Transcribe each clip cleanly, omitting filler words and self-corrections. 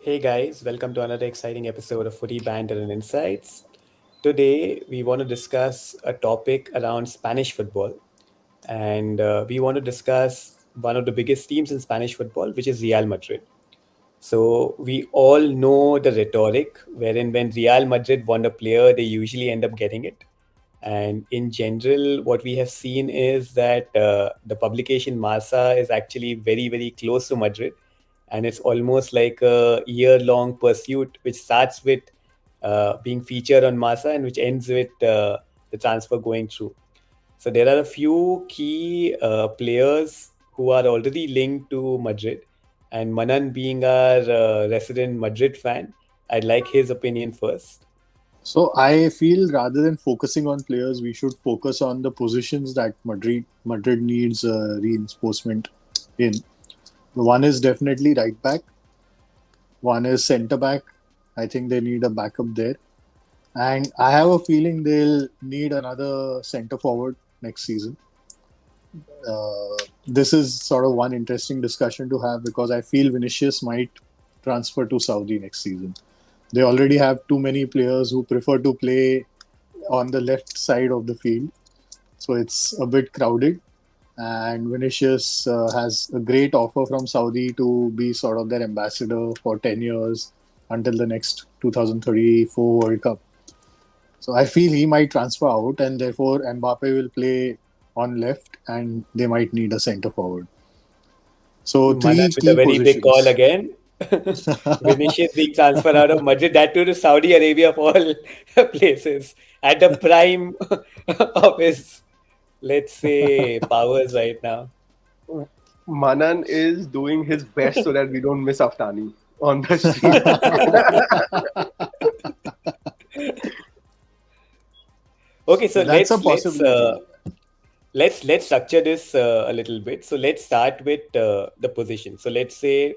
Hey guys, welcome to another exciting episode of Footy Banter and Insights. Today, we want to discuss a topic around Spanish football, and we want to discuss one of the biggest teams in Spanish football, which is Real Madrid. So, we all know the rhetoric wherein when Real Madrid want a player, they usually end up getting it. And in general, what we have seen is that the publication Marca is actually very, very close to Madrid. And it's almost like a year long pursuit, which starts with being featured on Marca and which ends with the transfer going through. So there are a few key players who are already linked to Madrid. And Manan, being our resident Madrid fan, I'd like his opinion first. So I feel rather than focusing on players, we should focus on the positions that Madrid needs reinforcement in. One is definitely right back. One is centre back. I think they need a backup there, and I have a feeling they'll need another centre forward next season. This is sort of one interesting discussion to have because I feel Vinicius might transfer to Saudi next season. They already have too many players who prefer to play on the left side of the field. So it's a bit crowded. And Vinicius has a great offer from Saudi to be sort of their ambassador for 10 years until the next 2034 World Cup. So I feel he might transfer out, and therefore Mbappe will play on left, and they might need a centre forward. So Manan three with a key very big call positions. again. Vinicius being transferred out of Madrid, that too to Saudi Arabia of all places, at the prime of his, let's say, powers right now. Manan is doing his best so that we don't miss Aftani on the stream. Okay, so That's a let's possibility. let's structure this a little bit. So let's start with the position. So let's say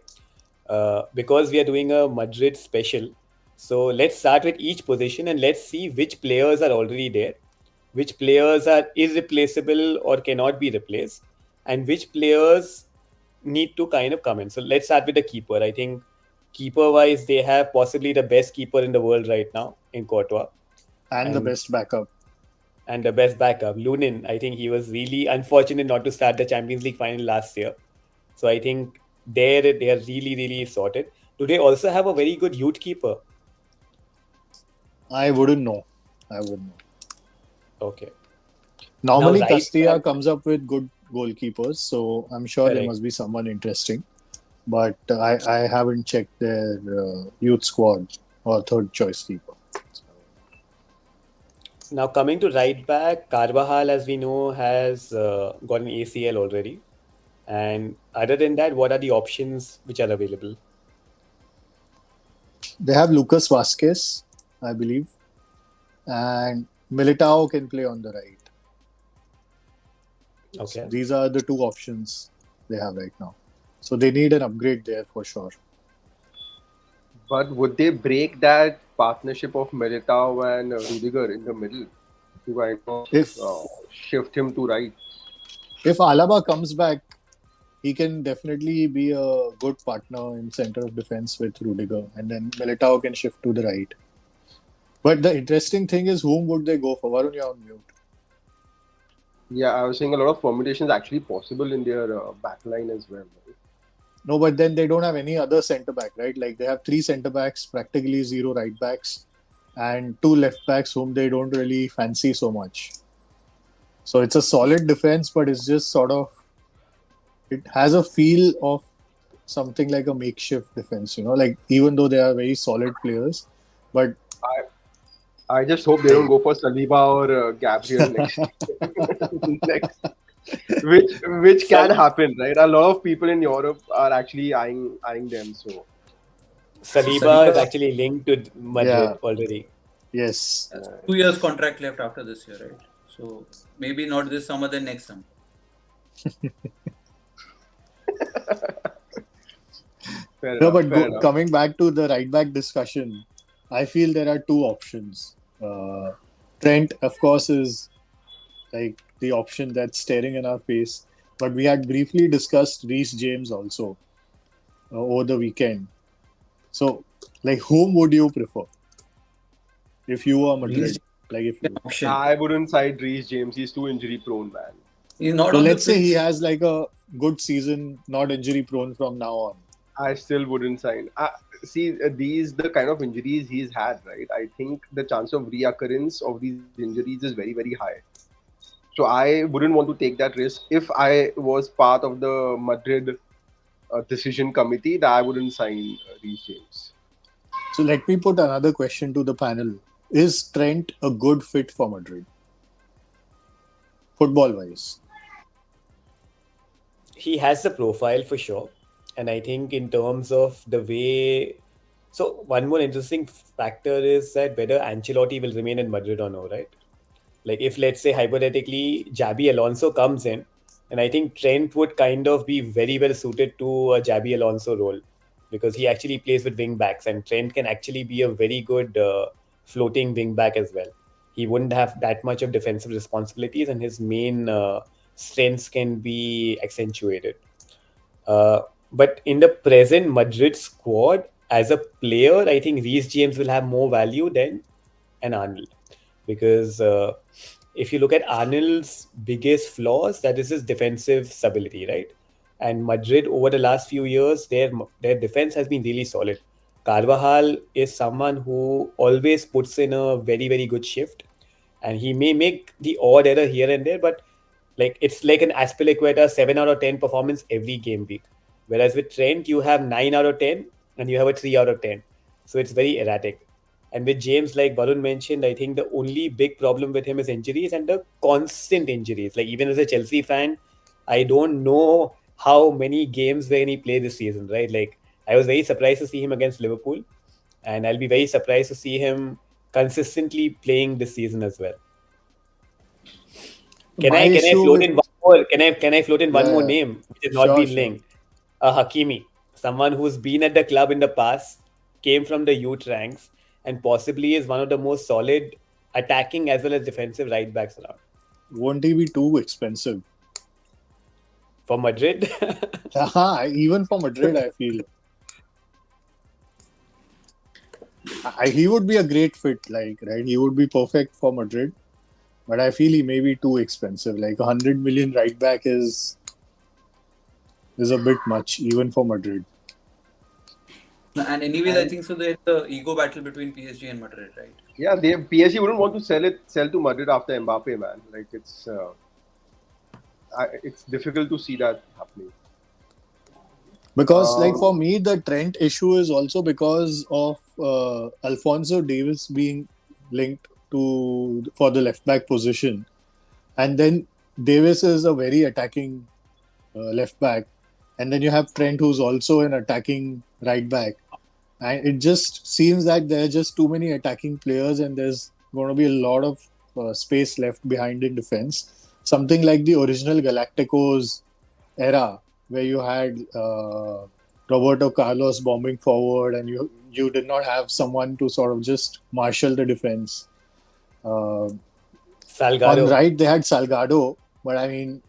because we are doing a Madrid special, so let's start with each position and let's see which players are already there, which players are irreplaceable or cannot be replaced, and which players need to kind of come in. So let's start with the keeper. I think keeper wise, they have possibly the best keeper in the world right now in Courtois, And the and best backup. the best backup, Lunin. I think he was really unfortunate not to start the Champions League final last year. So I think there they are really, really sorted. Do they also have a very good youth keeper? I wouldn't know. I wouldn't know. Okay. Now Normally, right Castilla back, comes up with good goalkeepers, so I'm sure there correct. must be someone interesting. But I haven't checked their youth squad or third choice keeper. Now coming to right back, Carvajal, as we know, has got an ACL already. And other than that, what are the options which are available? They have Lucas Vasquez, I believe, and Militao can play on the right. So Okay. these are the two options they have right now. So they need an upgrade there for sure. But would they break that partnership of Militao and Rudiger in the middle to kind of If shift him to right? if Alaba comes back, he can definitely be a good partner in center of defense with Rudiger, and then Militao can shift to the right. But the interesting thing is, whom would they go for? Varun, you're on mute. Yeah, I was saying a lot of permutations actually possible in their back line as well. Right? No, but then they don't have any other centre back, right? Like they have three centre backs, practically zero right backs, and two left backs whom they don't really fancy so much. So it's a solid defense, but it's just sort of it has a feel of something like a makeshift defense, like even though they are very solid players, but I just hope they don't like go for Saliba or Gabriel next, next, which can Sal- happen, right? A lot of people in Europe are actually eyeing them. So So Saliba is Saliba actually linked to yeah, Madrid already. yes. has uh, 2 years contract left after this year, right? So maybe not this summer, then next summer. fair No, enough, but fair enough. coming back to the right back discussion, I feel there are two options. Trent, of course, is like the option that's staring in our face. But we had briefly discussed Reece James also over the weekend. So, like, whom would you prefer if you were Reece Madrid? Like, if an you. option. I wouldn't side Reece James. He's too injury prone, man. He's not So on the let's say he pitch. has like a good season, not injury prone from now on. I still wouldn't sign. See, these the kind of injuries he's had, right? I think the chance of reoccurrence of these injuries is very, very high. So I wouldn't want to take that risk. If I was part of the Madrid decision committee, that I wouldn't sign Reece James. So let me put another question to the panel. Is Trent a good fit for Madrid, football wise? He has the profile for sure. And I think in terms of the way, so one more interesting factor is that whether Ancelotti will remain in Madrid or no, right? Like if let's say hypothetically Jabi Alonso comes in, and I think Trent would kind of be very well suited to a Jabi Alonso role because he actually plays with wing backs, and Trent can actually be a very good floating wing back as well. He wouldn't have that much of defensive responsibilities, and his main strengths can be accentuated. Uh, but in the present Madrid squad, as a player, I think Reece James will have more value than an Arnold because if you look at Arnold's biggest flaws, that is his defensive stability, right? And Madrid over the last few years, their defense has been really solid. Carvajal is someone who always puts in a very very good shift, and he may make the odd error here and there, but like it's like an Aspilicueta 7 out of 10 performance every game week. Whereas with Trent, you have 9 out of 10 and you have a 3 out of 10, so it's very erratic. And with James, like Varun mentioned, I think the only big problem with him is injuries and the constant injuries. Like even as a Chelsea fan, I don't know how many games when he played this season, right? Like I was very surprised to see him against Liverpool, and I'll be very surprised to see him consistently playing this season as well. Can My I can I issue float with in one more? Can I float in one yeah, more yeah. name which has not Sure, been sure. linked? Hakimi, someone who's been at the club in the past, came from the youth ranks, and possibly is one of the most solid attacking as well as defensive right backs around. Won't he be too expensive? For Madrid, Even for Madrid, I feel he would be a great fit. Like, right, he would be perfect for Madrid. But I feel he may be too expensive. Like 100 million right back is a bit much, even for Madrid. And anyways, I And think so. There's the ego battle between PSG and Madrid, right? yeah, they PSG wouldn't want to sell to Madrid after Mbappe, man. Like it's difficult to see that happening. Because, like, Um, for me, the Trent issue is also because of Alfonso Davis being linked to for the left back position, and then Davis is a very attacking left back, and then you have Trent who's also an attacking right back, and it just seems that there are just too many attacking players, and there's going to be a lot of space left behind in defense. Something like the original Galacticos era, where you had Roberto Carlos bombing forward, and you did not have someone to sort of just marshal the defense. Uh, on Salgado, right, they had Salgado, but I mean,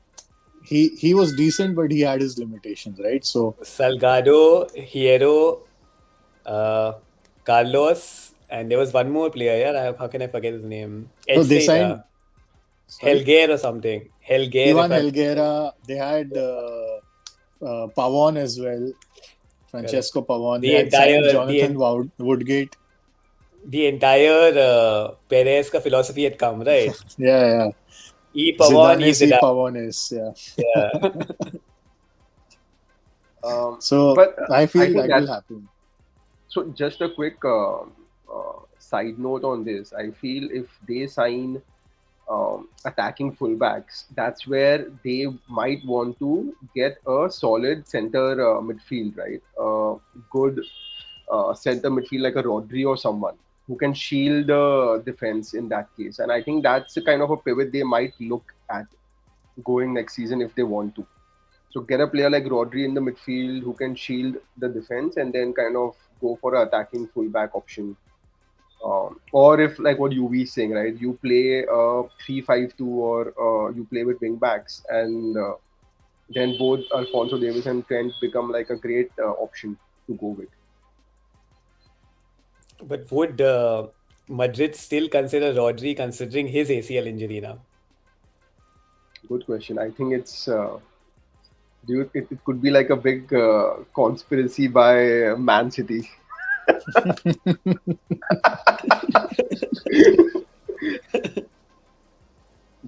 he was decent, but he had his limitations, right? So Salgado, Hierro, uh, Carlos, and there was one more player. Yeah, how can I forget his name? no, Edge they Saita, signed sorry Helguer or something. Helguer, if Ivan I'm Helguera. They had Pavon as well, correct. Francesco Pavon. They The had signed entire Jonathan Woodgate. the entire Perez ka philosophy had come, right? Yeah, yeah. E Pavon, E Zidanes y Zidane. Pavones. Yeah. Yeah. So but I I feel think that will that happen. so. Just a quick side note on this. I feel if they sign attacking fullbacks, that's where they might want to get a solid center midfield, right? Good center midfield like a Rodri or someone who can shield the defense in that case. And I think that's the kind of a pivot they might look at going next season if they want to. So get a player like Rodri in the midfield who can shield the defense and then kind of go for an attacking fullback option. Or if like what UV is saying, right? You play 3-5-2 or you play with wing backs and then both Alfonso Davis and Trent become like a great option to go with. But would Madrid still consider Rodri considering his ACL injury now? Good question. I think it's it could be like a big conspiracy by Man City.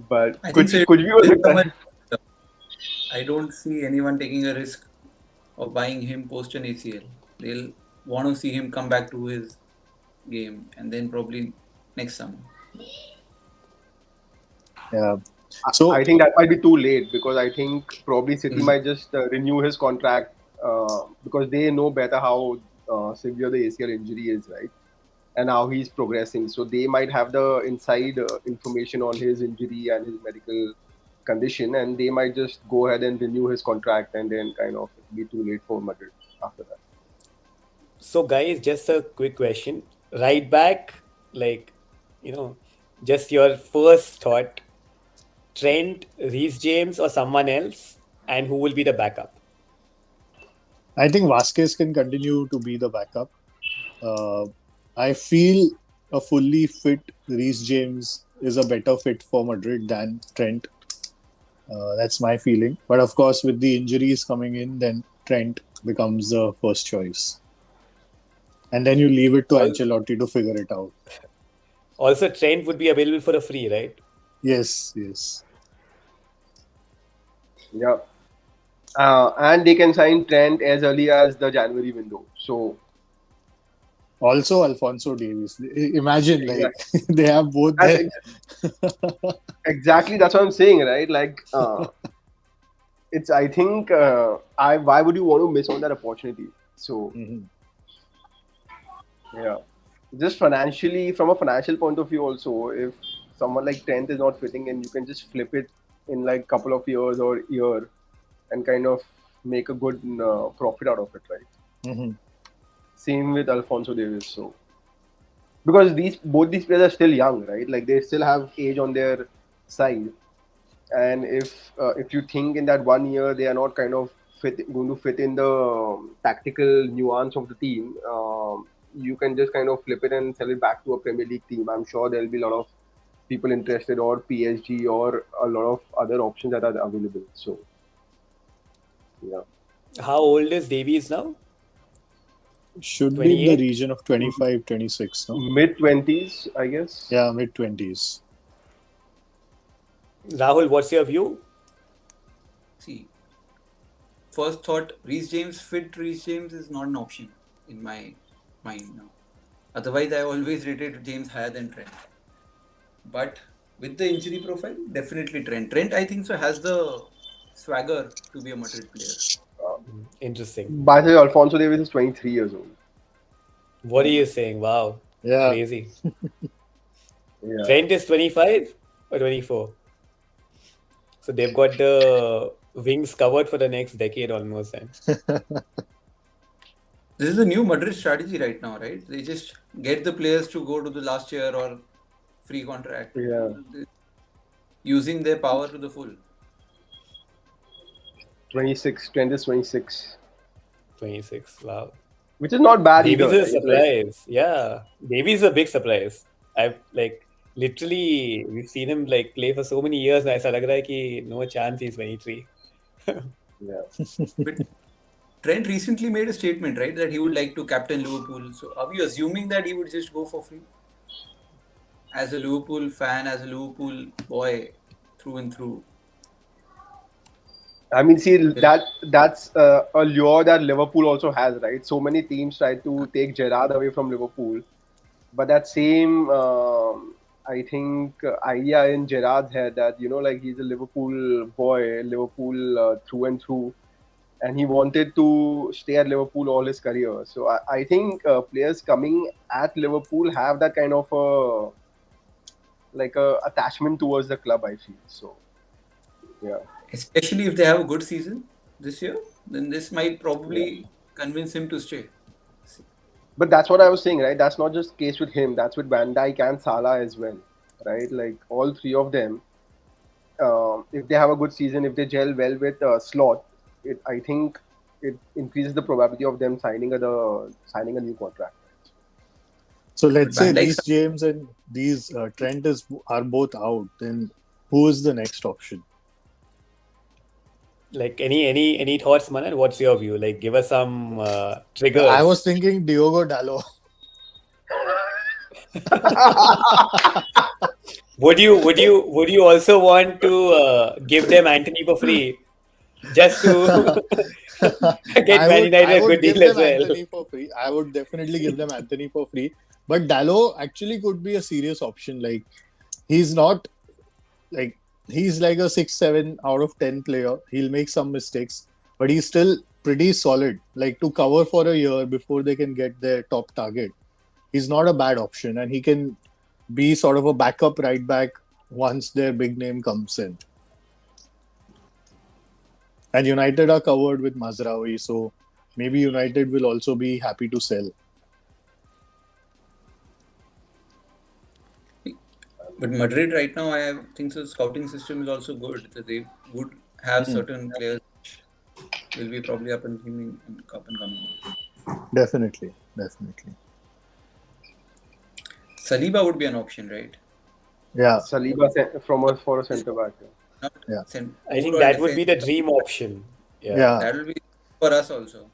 But I think so. could you This also summer, I don't see anyone taking a risk of buying him post an ACL. They'll want to see him come back to his game, and then probably next summer. Yeah. I So think that might be too late because I think probably City Mm. might just renew his contract because they know better how severe the ACL injury is, right? And how he's progressing. So they might have the inside information on his injury and his medical condition, and they might just go ahead and renew his contract, and then kind of it'll be too late for Madrid after that. So, guys, just a quick question. Right back, like, you know, just your first thought: Trent, Reece James, or someone else, and who will be the backup? I think Vasquez can continue to be the backup. Uh, I feel a fully fit Reece James is a better fit for Madrid than Trent. That's my feeling. But of course, with the injuries coming in, then Trent becomes the first choice. And then you leave it to Al- Ancelotti to figure it out. Also, Trent would be available for a free, right? Yes, yes. Yeah, and they can sign Trent as early as the January window. So Also, Alfonso Davies. Imagine, like, exactly, they have both and there. exactly that's what I'm saying, right? Like it's I think I why would you want to miss on that opportunity? So Mhm. yeah, just financially from a financial point of view also, if someone like 10th is not fitting in, you can just flip it in like couple of years or year and kind of make a good profit out of it, right? Mhm. Same with Alfonso Davis. So because these both these players are still young, right? Like they still have age on their side, and if you think in that 1 year they are not kind of going to fit in the tactical nuance of the team, you can just kind of flip it and sell it back to a Premier League team. I'm sure there'll be a lot of people interested, or PSG, or a lot of other options that are available. So yeah, How old is Davies now? Should be in the 28? region of 25, 26. No? mid 20s, I guess. Yeah, mid 20s. Rahul, what's your view? See, first thought, Reece James is not an option in my mind now. Otherwise, I always rated James higher than Trent. But with the injury profile, definitely Trent. Trent, I think so, has the swagger to be a Madrid player. Interesting. By the way, Alfonso Davis is 23 years old. What are you saying? Wow, Yeah. crazy. Yeah. Trent is 25 or 24. So they've got the wings covered for the next decade almost. And This is a new Madrid strategy right now, right? They just get the players to go to the last year or free contract, Yeah. using their power to the full. 26, Trent is 26, 26. Wow. which is not bad Davies either, is a right? Like, surprise. Yeah. Davies is a big surprise. I've like literally we've seen him like play for so many years now. ऐसा लग रहा है कि no chance he's 23. yeah. But Trent recently made a statement, right, that he would like to captain Liverpool. So are we assuming that he would just go for free? As a Liverpool fan, as a Liverpool boy, through and through. I mean, see Will that's a lure that Liverpool also has, right? So many teams try to take Gerrard away from Liverpool, but that same I think idea in Gerrard's head that like he's a Liverpool boy, Liverpool through and through, and he wanted to stay at Liverpool all his career. So I think players coming at Liverpool have that kind of a attachment towards the club. I feel so. Yeah, especially if they have a good season this year, then this might yeah. probably convince him to stay. But that's what I was saying, right? That's not just case with him. That's with Van Dijk and Salah as well, right? Like all three of them, if they have a good season, if they gel well with Slot, I think it increases the probability of them signing a new contract. So let's say Van Dijk, Reece James and these Trent are both out. Then who is the next option? Like any thoughts, Manan? What's your view? Like, give us some I was triggers. thinking Diogo Dalot. Would you also want to give them Anthony for free just to get Man I United a would good give deal as them well? Anthony for free. I would definitely give them Anthony for free. But Dalot actually could be a serious option. Like he's not like he's like a 6-7 out of 10 player. He'll make some mistakes, but he's still pretty solid. Like to cover for a year before they can get their top target. He's not a bad option, and he can be sort of a backup right back once their big name comes in. And United are covered with Mazraoui, so maybe United will also be happy to sell. but Madrid right now, I think the scouting system is also good. That they would have Hmm. certain players will be probably up and coming. Definitely, definitely. Saliba would be an option, right? Yeah, Saliba for a centre back. Not yeah, I think overall that would defense. be the dream option. Yeah. yeah. That will be for us also.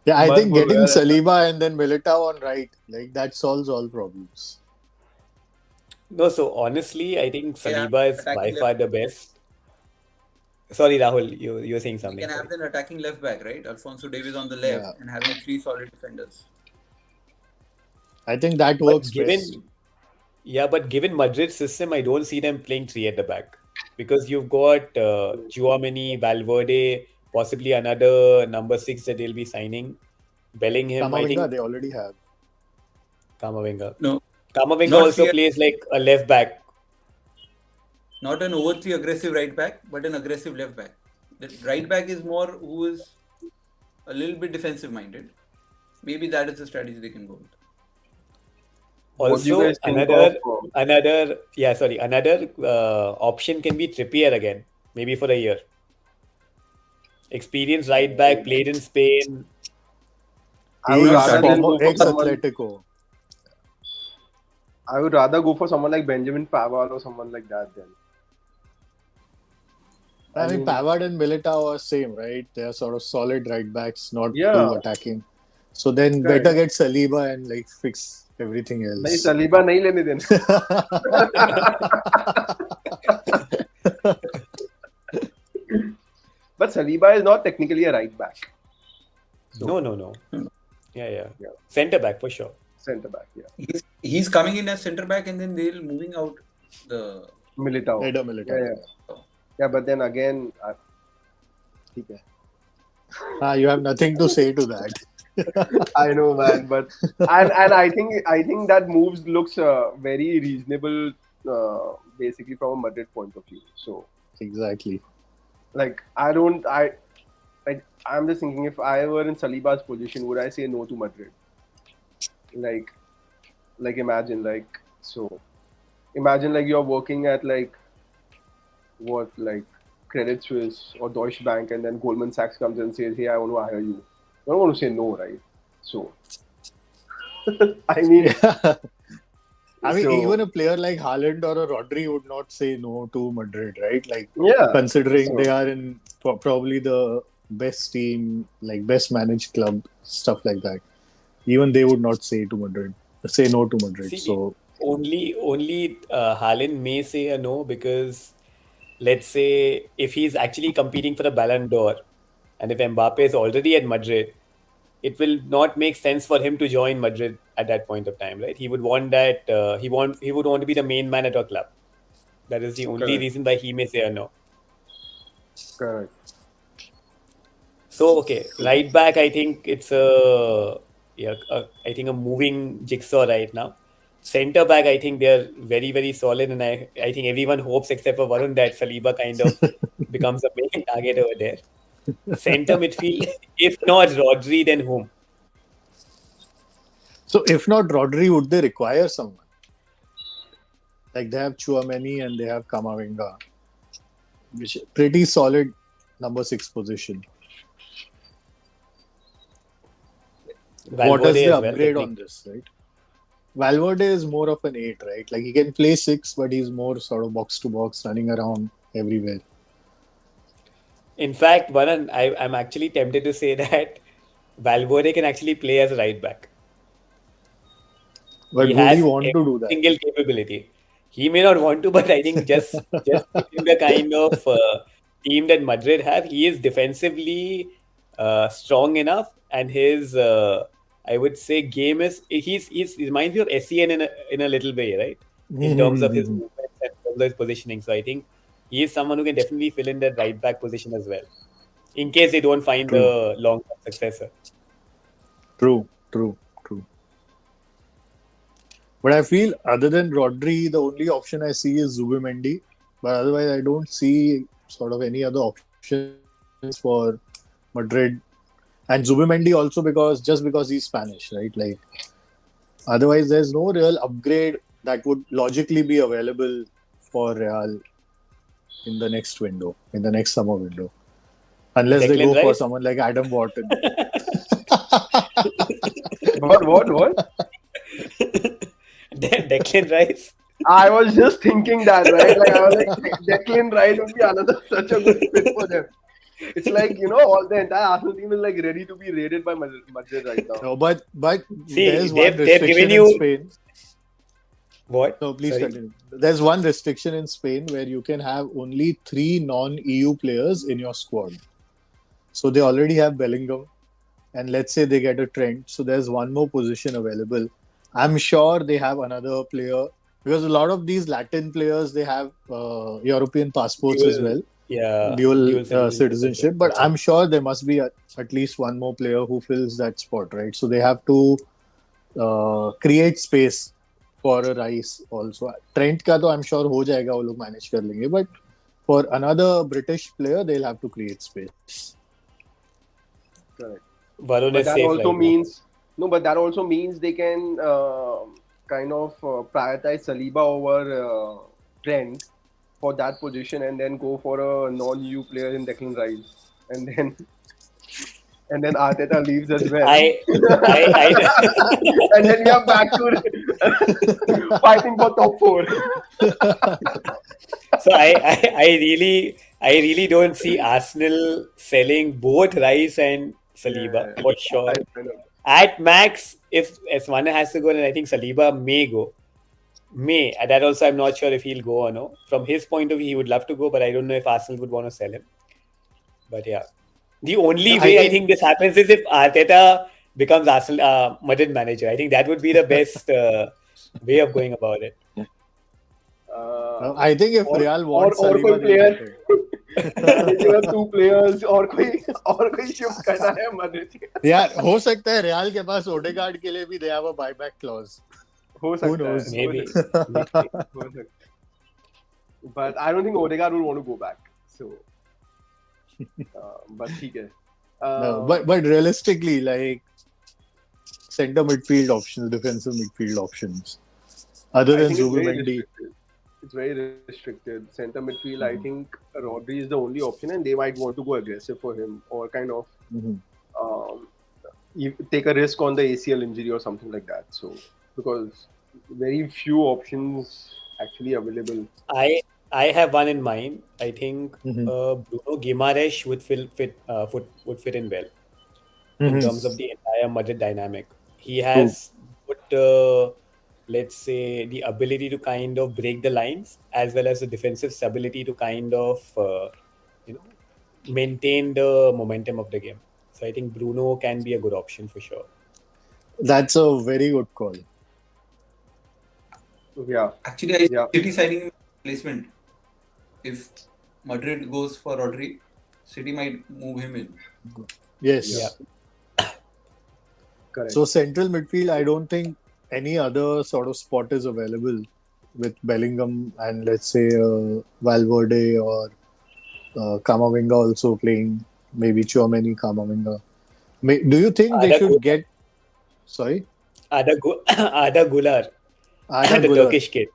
Yeah, I मत think बोलो getting यार ऐसा. Saliba and then Militao on right, like that solves all problems. No, so honestly, I think We have Saliba is by attacking left. far the best. Sorry, Rahul, you were saying We something. can have Sorry. an attacking left back, right? Alfonso Davies on the left Yeah, and having three solid defenders. I think that But works best. given Madrid's system, I don't see them playing three at the back because you've got Tchouaméni, Valverde, possibly another number six that they'll be signing. Bellingham, I Kamavinga, think they already have. Kamavinga. No, Kamavinga not also three. plays like a left back. Not an overtly aggressive right back, but an aggressive left back. The right back is more who is a little bit defensive minded. Maybe that is the strategy they can go with. What do you Also, guys think of? another option can be Trippier again, maybe for a year. Experienced right back, played in Spain. I would Not He's rather starting. just former go for ex someone. Atletico. I would rather go for someone like Benjamin Pavard or someone like that. Then I I mean, mean, Pavard and Militao are same, right? They are sort of solid right backs, not too yeah, attacking. So then correct. better get Saliba and like fix everything नहीं else. Saliba नहीं लेने देना. But Saliba is not technically a right back. So No. Yeah. yeah, Centre back for sure. centre back. Yeah, He's coming in as centre back and then they'll moving out the. Militao. Eder Yeah, Militao. yeah, yeah. But then again, ठीक है. You have nothing to say to that. I know, man, but and I think that moves looks very reasonable, basically from a Madrid point of view. So Exactly. like I'm just thinking if I were in Saliba's position, would I say no to Madrid? Like imagine imagine like you're working at like what like Credit Suisse or Deutsche Bank, and then Goldman Sachs comes and says, "Hey, I want to hire you." You don't want to say no, right? So I mean, Yeah. I mean, so even a player like Haaland or a Rodri would not say no to Madrid, right? Like, yeah. considering So they are in probably the best team, like best managed club, stuff like that. Even they would not say no to Madrid. See, So, only Haaland may say a no because let's say if he's actually competing for the Ballon d'Or and if Mbappe is already at Madrid, it will not make sense for him to join Madrid at that point of time, right? He would want that he would want to be the main man at our club. That is the only correct, reason why he may say a no. correct. So okay, right back. I think it's I think a moving jigsaw right now. Centre back, I think they're very solid, and I think everyone hopes except for Varun that Saliba kind of becomes a main target over there. Centre midfield, if not Rodri, then whom? so if not Rodri, would they require someone? Like they have Chouameni and they have Kamavinga, which is pretty solid number 6 position. What is Valverde the as well, upgrade technically. on this, right? Valverde is more of an 8, right? Like he can play 6, but he's more sort of box to box, running around everywhere. In fact, Varan, I'm actually tempted to say that Valverde can actually play as a right back. He But would he has want to every do that? single capability. He may not want to, but I think just given the kind of team that Madrid have, he is defensively strong enough, and his I would say game is he reminds me of SEN in a little way, right? In terms of his movements and in terms of his positioning. So I think he is someone who can definitely fill in that right back position as well, in case they don't find True, a long term successor. true, true, true. But I feel other than Rodri, the only option I see is Zubimendi. But otherwise, I don't see sort of any other options for Madrid. And Zubimendi also because he's Spanish, right? Like otherwise, there's no real upgrade that would logically be available for Real in the next window, in the next summer window, unless they Declan go for Rice, someone like Adam Wharton. What? Declan Rice. I was just thinking that, right? Like I was like, Declan Rice would be another such a good fit for them. It's like all the entire Arsenal team is like ready to be raided by Madrid right now. No, but See, there's one they've given restriction in you Spain. what? No, please Sorry. continue. There's one restriction in Spain where you can have only 3 non-EU players in your squad. So they already have Bellingham, and let's say they get a Trent. So there's one more position available. I'm sure they have another player because a lot of these Latin players they have European passports as Dual, well, yeah, dual dual citizenship as well. citizenship. But I'm sure there must be at least one more player who fills that spot, right? So they have to create space for a Rice also. Trent का तो I'm sure हो जाएगा वो लोग manage कर लेंगे, but for another British player they'll have to create space. Correct. Varun But is that safe also right now. means no. But that also means they can kind of prioritize Saliba over Trent for that position, and then go for a non-EU player in Declan Rice, and then Arteta leaves as well, I, I, and then we are back to fighting for top four. so I really don't see Arsenal selling both Rice and Saliba Yeah, for sure. I know. At max, if one has to go, then I think Saliba may go. May. And that also, I'm not sure if he'll go or no. From his point of view, he would love to go, but I don't know if Arsenal would want to sell him. But yeah, the only I way I think think this happens is if Arteta becomes Arsenal Madrid manager. I think that would be the best way of going about it. I think if और Real और wants और कोई Saliba, they'll player get it. बेचेगा 2 players और कोई shift करना है मदद यार हो सकता है रियाल के पास ओडेगार्ड के लिए भी they have a buyback clause. हो Who सकता knows? है Maybe. Maybe. हो सकता है but I don't think Odegaard will want to go back so but ठीक है No, but realistically, like center midfield options, defensive midfield options, other I than think it's very Zubimendi. restricted. It's very restricted. Center midfield, I think Rodri is the only option, and they might want to go aggressive for him or kind of Mhm. um, take a risk on the ACL injury or something like that. So, because very few options actually available. I I have one in mind. I think Mhm. Bruno Guimaraes would fit in well in Mhm. terms of the entire Madrid dynamic. He True. has put, let's say, the ability to kind of break the lines as well as the defensive stability to kind of, you know, maintain the momentum of the game. So I think Bruno can be a good option for sure. That's a very good call. Yeah, Actually, I yeah. City signing replacement. If Madrid goes for Rodri, City might move him in. Yes. Yeah. Correct. So central midfield, I don't think any other sort of spot is available with Bellingham and let's say Valverde or Camavinga also playing. Maybe Tchouaméni, Camavinga. Do you think they Ada, should get? Sorry, Ada Gular, Arda the Güler. Turkish kid.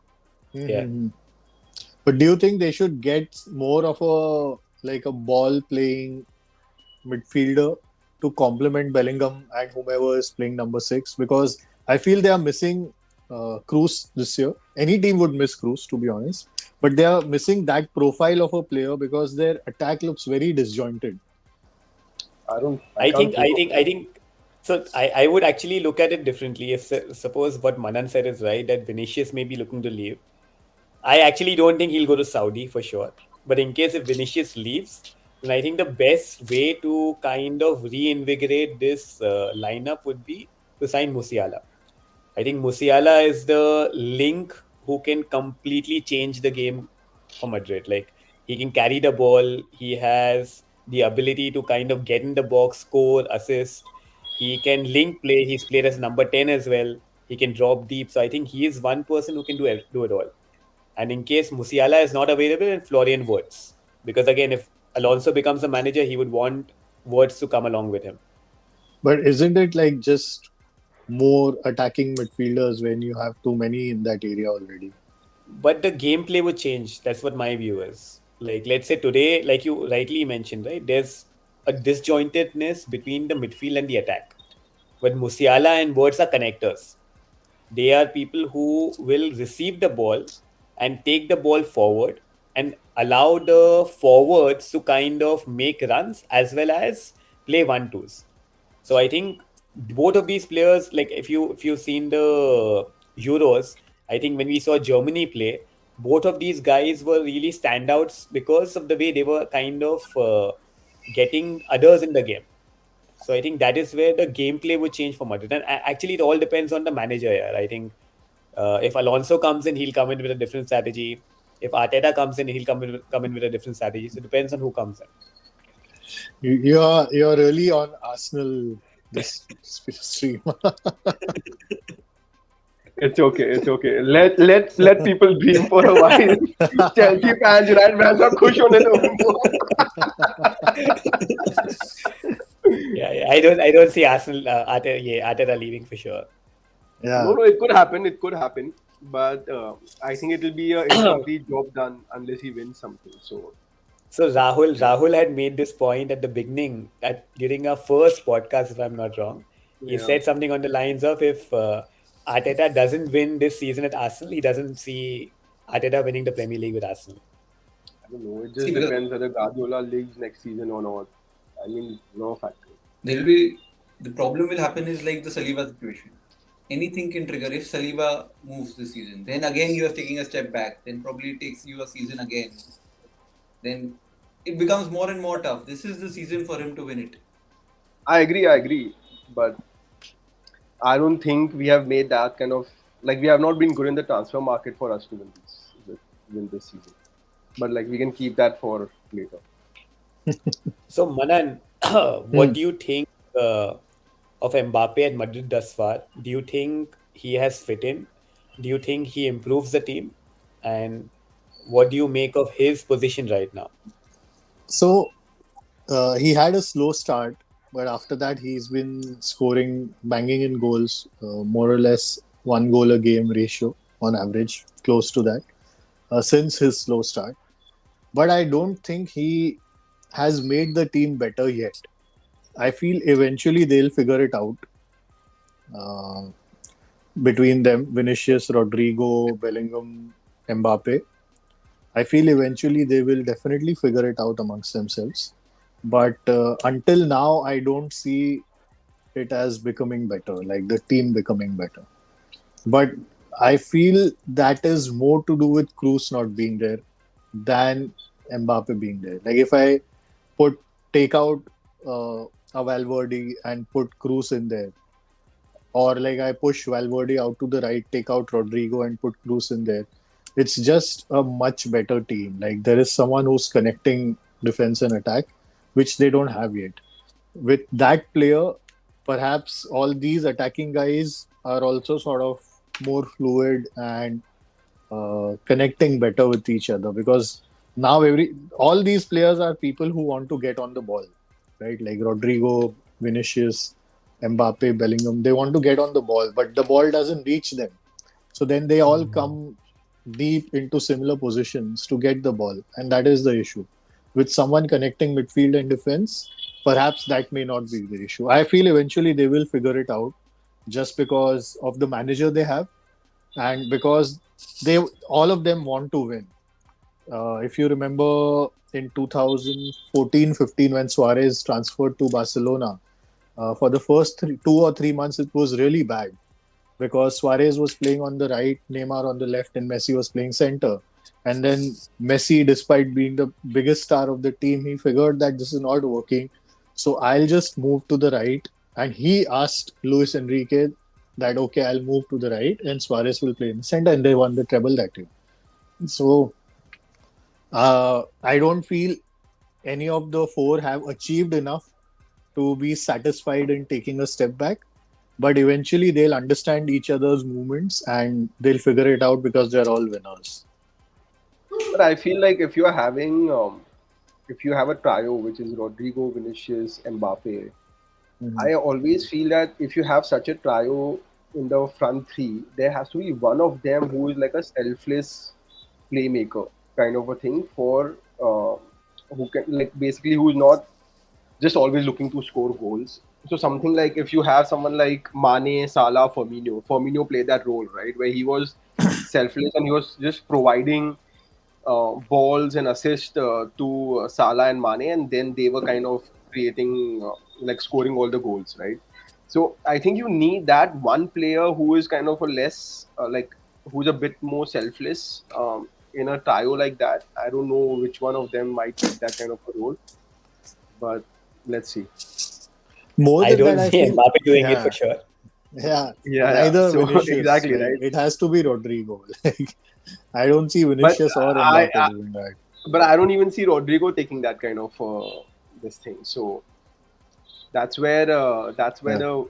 Yeah. Mm-hmm. But do you think they should get more of a ball playing midfielder to complement Bellingham and whomever is playing number 6, because I feel they are missing Cruz this year. Any team would miss Cruz, to be honest, but they are missing that profile of a player because their attack looks very disjointed. I can't think of I think. So I would actually look at it differently. If suppose what Manan said is right, that Vinicius may be looking to leave. I actually don't think he'll go to Saudi for sure. But in case if Vinicius leaves, then I think the best way to kind of reinvigorate this lineup would be to sign Musiala. I think Musiala is the link who can completely change the game for Madrid. Like he can carry the ball, he has the ability to kind of get in the box, score, assist. He can link play. He's played as number 10 as well. He can drop deep. So I think he is one person who can do it all. And in case Musiala is not available, then Florian Wirtz. Because again, if Alonso becomes the manager, he would want Wirtz to come along with him. But isn't it like just more attacking midfielders when you have too many in that area already? But the gameplay would change. That's what my view is. Like, let's say today, like you rightly mentioned, right? There's a disjointedness between the midfield and the attack. But Musiala and Wirtz are connectors. They are people who will receive the ball and take the ball forward and allow the forwards to kind of make runs as well as play one twos. So I think both of these players, like if you've seen the Euros, I think when we saw Germany play, both of these guys were really standouts because of the way they were kind of getting others in the game. So I think that is where the gameplay would change for Madrid. And actually, it all depends on the manager here. I think if Alonso comes in, he'll come in with a different strategy. If Arteta comes in, he'll come in with a different strategy. So it depends on who comes in. You're really on Arsenal this stream. it's okay. It's okay. Let people dream for a while. Chelsea fans, United fans are खुश होने दो उनको. Yeah, I don't see Arsenal Arteta leaving for sure. Yeah. No, it could happen. It could happen. But I think it will be an incomplete job done unless he wins something. So Rahul had made this point at the beginning during our first podcast, if I'm not wrong. He Yeah, said something on the lines of if Arteta doesn't win this season at Arsenal, he doesn't see Arteta winning the Premier League with Arsenal. I don't know. It See, just because depends whether Guardiola leaves next season or not. I mean, no factor. there'll be the problem will happen is like the Saliba situation. Anything can trigger if Saliba moves this season. Then again you are taking a step back. Then probably it takes you a season again. Then it becomes more and more tough. This is the season for him to win it. I agree. But I don't think we have made that kind of like we have not been good in the transfer market for us to win this season. But like we can keep that for later. So Manan, what do you think of Mbappe at Madrid thus far? Do you think he has fit in? Do you think he improves the team? And what do you make of his position right now? So he had a slow start, but after that he's been scoring, banging in goals, more or less 1 goal a game ratio on average, close to that, since his slow start. But I don't think he has made the team better yet. I feel eventually they'll figure it out uh, between them, Vinicius, Rodrigo, Bellingham, Mbappe. I feel eventually they will definitely figure it out amongst themselves. But until now, I don't see it as becoming better, like the team becoming better. But I feel that is more to do with Cruz not being there than Mbappe being there. Like if I put take out a Valverde and put Cruz in there, or like I push Valverde out to the right, take out Rodrigo and put Cruz in there, it's just a much better team. Like there is someone who's connecting defense and attack, which they don't have yet. With that player, perhaps all these attacking guys are also sort of more fluid and connecting better with each other, because now all these players are people who want to get on the ball, right? Like Rodrigo, Vinicius, Mbappe, Bellingham, they want to get on the ball, but the ball doesn't reach them. So then they all come deep into similar positions to get the ball, and that is the issue. With someone connecting midfield and defense, perhaps that may not be the issue. I feel eventually they will figure it out just because of the manager they have and because they all of them want to win. If you remember in 2014-15 when Suarez transferred to Barcelona, for the first 2 or 3 months it was really bad because Suarez was playing on the right, Neymar on the left, and Messi was playing center. And then Messi, despite being the biggest star of the team, he figured that this is not working. So I'll just move to the right. And he asked Luis Enrique that, okay, I'll move to the right and Suarez will play in the center. And they won the treble that year. So I don't feel any of the four have achieved enough to be satisfied in taking a step back. But eventually they'll understand each other's movements and they'll figure it out because they're all winners. But I feel like if you are having, if you have a trio which is Rodrigo, Vinicius, Mbappe, Mhm. I always feel that if you have such a trio in the front three, there has to be one of them who is like a selfless playmaker kind of a thing for who can like basically who is not just always looking to score goals. So something like if you have someone like Mane, Salah, Firmino played that role, right, where he was selfless and he was just providing balls and assists to Salah and Mane, and then they were kind of creating like scoring all the goals, right? So I think you need that one player who is kind of a less like who's a bit more selfless in a trio like that. I don't know which one of them might take that kind of a role, but let's see. More I than don't that, I see feel, Mbappe doing it for yeah, sure. yeah, Yeah, yeah. neither So Vinicius. exactly Like, right. it has to be Rodrigo. Like, I don't see But Vinicius or I, Mbappe doing that. but I don't even see Rodrigo taking that kind of this thing. So that's where Yeah.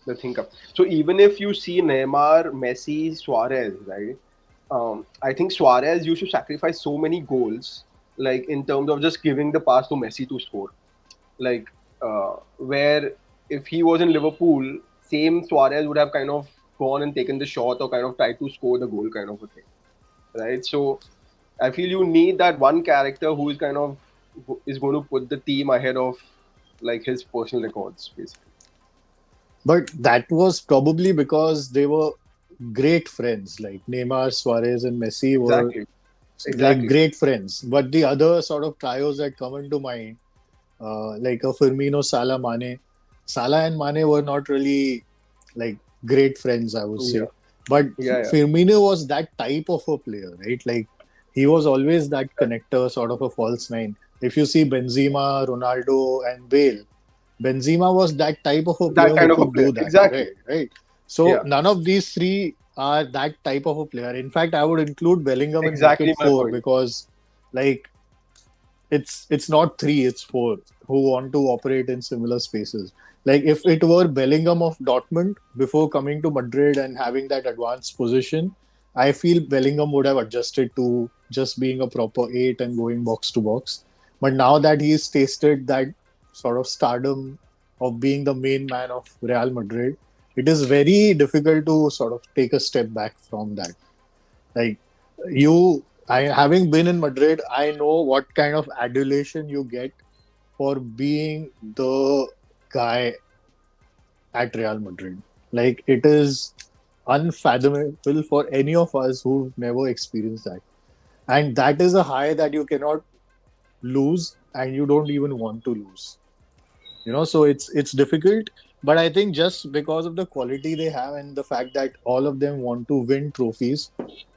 the thing comes. So even if you see Neymar, Messi, Suarez, right? I think Suarez used to sacrifice so many goals, like in terms of just giving the pass to Messi to score. Like where if he was in Liverpool, same Suarez would have kind of gone and taken the shot or kind of tried to score the goal, kind of a thing, right? So I feel you need that one character who is kind of who is going to put the team ahead of like his personal records, basically. But that was probably because they were great friends. Like Neymar, Suarez, and Messi were Exactly, like exactly. great friends. But the other sort of trios that come into mind, like a Firmino, Salah, Mane. Salah and Mane were not really like great friends, I would Yeah, say. But yeah, yeah. Firmino was that type of a player, right? Like he was always that connector, sort of a false nine. If you see Benzema, Ronaldo, and Bale, Benzema was that type of a player That who kind of a could player. do that, Exactly. right? Right. So Yeah, none of these three are that type of a player. In fact, I would include Bellingham and make exactly it my four point. because, like, it's not three, it's four who want to operate in similar spaces. Like if it were Bellingham of Dortmund before coming to Madrid and having that advanced position, I feel Bellingham would have adjusted to just being a proper eight and going box to box. But now that he's tasted that sort of stardom of being the main man of Real Madrid, it is very difficult to sort of take a step back from that. Like I having been in Madrid, I know what kind of adulation you get for being the guy at Real Madrid. Like it is unfathomable for any of us who've never experienced that. And that is a high that you cannot lose and you don't even want to lose. So it's difficult, but I think just because of the quality they have and the fact that all of them want to win trophies,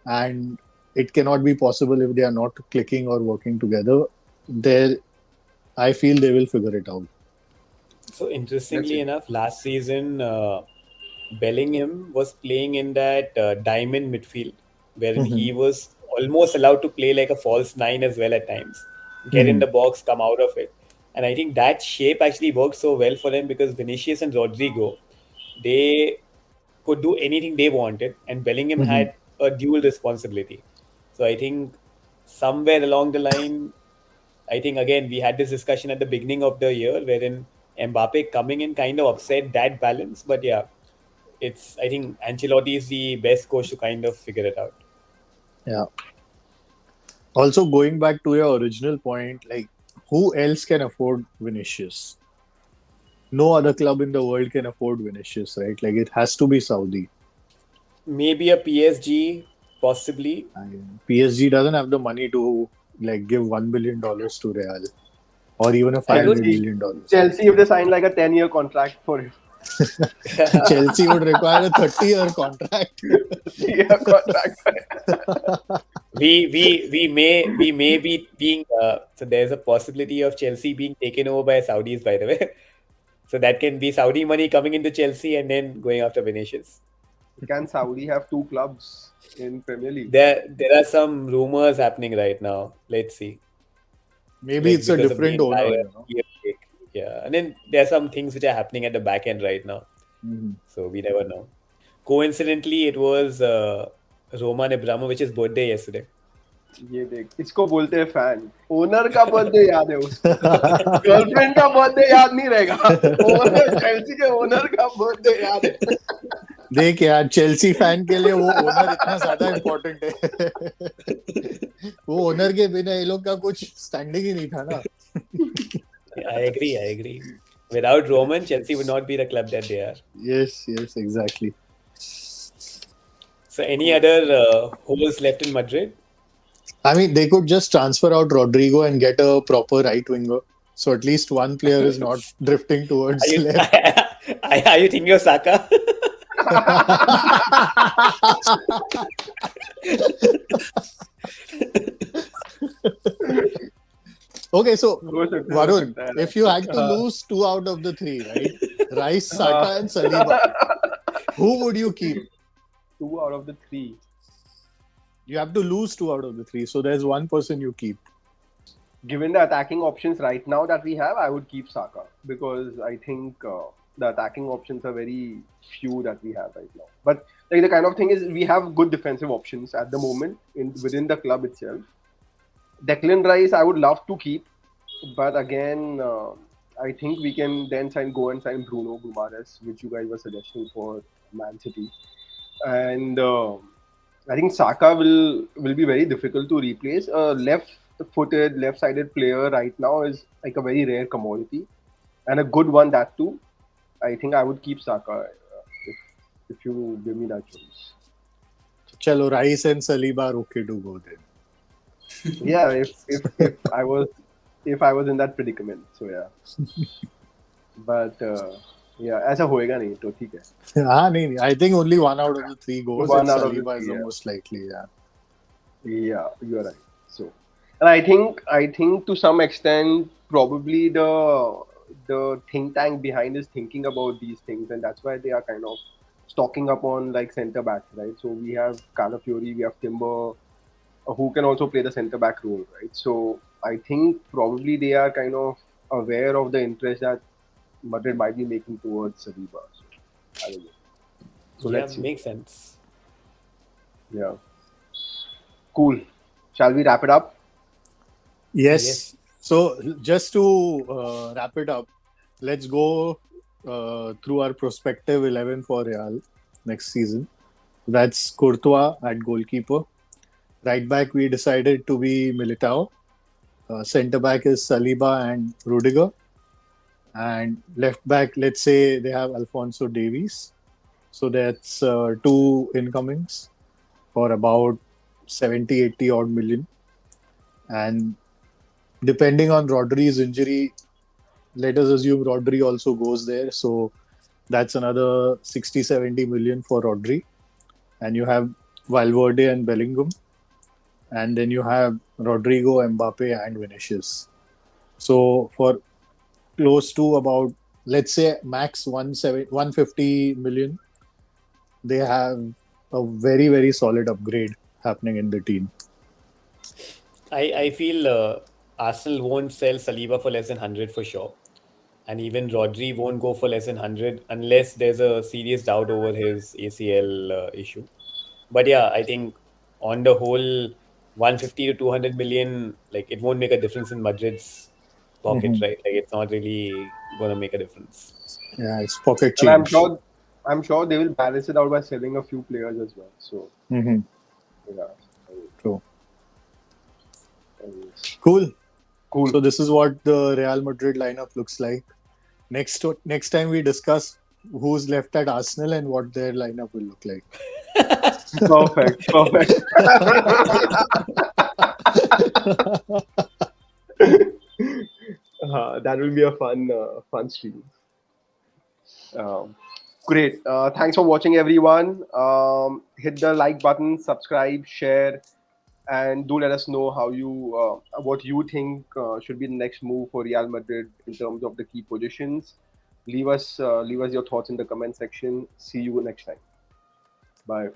and it cannot be possible if they are not clicking or working together, there I feel they will figure it out. So Let's interestingly see. enough, last season Bellingham was playing in that diamond midfield, wherein Mhm. he was almost allowed to play like a false nine as well at times, get in Mhm. the box, come out of it. And I think that shape actually worked so well for them because Vinicius and Rodrigo, they could do anything they wanted, and Bellingham Mhm. had a dual responsibility. So I think somewhere along the line, I think again we had this discussion at the beginning of the year wherein Mbappe coming in kind of upset that balance. But yeah, it's I think Ancelotti is the best coach to kind of figure it out. Yeah. Also, going back to your original point, like who else can afford Vinicius? No other club in the world can afford Vinicius, right? Like it has to be Saudi. Maybe a PSG, possibly. PSG doesn't have the money to like give $1 billion to Real or even a I five don't. hundred Chelsea, million dollars. Chelsea, if they sign like a 10-year contract for him, Chelsea would require a 30-year contract. 3-year contract for him. We may be being so there's a possibility of Chelsea being taken over by Saudis, by the way. So that can be Saudi money coming into Chelsea and then going after Vinicius. Can Saudi have two clubs in Premier League? There are some rumors happening right now. Let's see. Maybe Like it's a because of the different owner, entire you know. year break. Yeah. And then there are some things which are happening at the back end right now. Mhm. So we never know. Coincidentally, it was Roman Abramovich's birthday yesterday. ये देख इसको बोलते हैं fan owner का birthday याद है उसको girlfriend का बर्थडे याद नहीं रहेगा ओनर चेल्सी के ओनर का बर्थडे याद है देख यार चेल्सी फैन के लिए वो ओनर इतना ज्यादा इम्पोर्टेंट है वो ओनर के बिना ये लोग का कुछ स्टैंडिंग ही नहीं था ना I agree. I agree. Without Roman, Chelsea would not be the club that they are. yes exactly. So, any other holes left in Madrid? I mean they could just transfer out Rodrigo and get a proper right winger, so at least one player is not drifting towards Are you left. are you thinking of Saka? Okay, so हो सकता है, हो Varun, सकता है। if you had to lose 2 out of the 3, right? Rice, Saka, and Saliba, who would you keep? 2 out of the 3 You have to lose 2 out of the 3, so there's one person you keep. given the attacking options right now that we have, I would keep Saka because I think the attacking options are very few that we have right now. But like the kind of thing is, we have good defensive options at the moment within the club itself. Declan Rice, I would love to keep, but again, I think we can then go and sign Bruno Guimaraes, which you guys were suggesting for Man City, and I think Saka will be very difficult to replace. A left-footed, left-sided player right now is like a very rare commodity, and a good one that too. I think I would keep Saka if you give me that choice. Chalo, Rice and Saliba are okay to go then. Yeah, if I was in that predicament, so yeah. But yeah, ऐसा होएगा नहीं तो ठीक है. नहीं, I think only 1 out of the 3 goes, One and out of the Saliba is three, the yeah. most likely. Yeah. Yeah, you are right. So, and I think to some extent probably the think tank behind is thinking about these things, and that's why they are kind of stocking up on like centre backs, right? So we have Calafiori, we have Timber, who can also play the centre back role, right? So I think probably they are kind of aware of the interest that Madrid might be making towards Saliba. So, I don't know. So Yeah, let's see. makes sense. Yeah. Cool. Shall we wrap it up? Yes. Yes. So just to wrap it up, let's go through our prospective 11 for Real next season. That's Courtois at goalkeeper. Right back, we decided to be Militao. Centre back is Saliba and Rudiger. And left back, let's say they have Alfonso Davies. So that's 2 incomings for about 70, 80 odd million. And depending on Rodri's injury, let us assume Rodri also goes there. So that's another 60, 70 million for Rodri. And you have Valverde and Bellingham. And then you have Rodrigo, Mbappe, and Vinicius. So for close to about, let's say, max 150 million, they have a very, very solid upgrade happening in the team. I feel Arsenal won't sell Saliba for less than 100 for sure. And even Rodri won't go for less than 100 unless there's a serious doubt over his ACL issue. But yeah, I think on the whole, 150 to 200 million, like it won't make a difference in Madrid's pocket, Mhm. right? Like it's not really going to make a difference. Yeah, it's pocket And I'm change. sure they will balance it out by selling a few players as well. So Mhm. yeah. True. Anyways. Cool. Cool. So this is what the Real Madrid lineup looks like. Next time we discuss who's left at Arsenal and what their lineup will look like. Perfect. Perfect. That will be a fun stream. Um, Great. Thanks for watching, everyone. Hit the like button, subscribe, share, and do let us know what you think should be the next move for Real Madrid in terms of the key positions. Leave us your thoughts in the comment section. See you next time. Bye.